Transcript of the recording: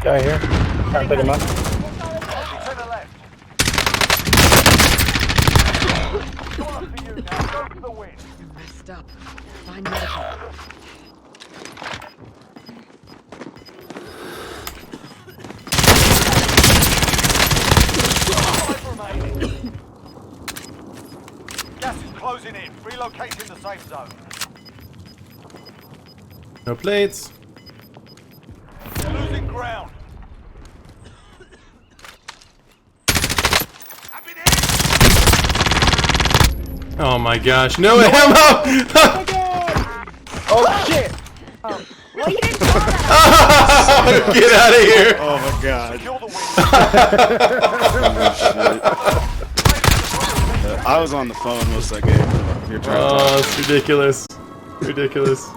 Guy here. Trying to pick him up. To the left. It's all up to you now. Go for the win. You're messed up. Find medical. Five remaining. Gas is closing in. Relocating the safe zone. No plates. Losing ground. Oh my gosh, no ammo! Oh shit! Well, you didn't call that. Get out of here! Oh my god. Secure the win. I was on the phone most of that game. You're trying to Oh, it's ridiculous. Ridiculous.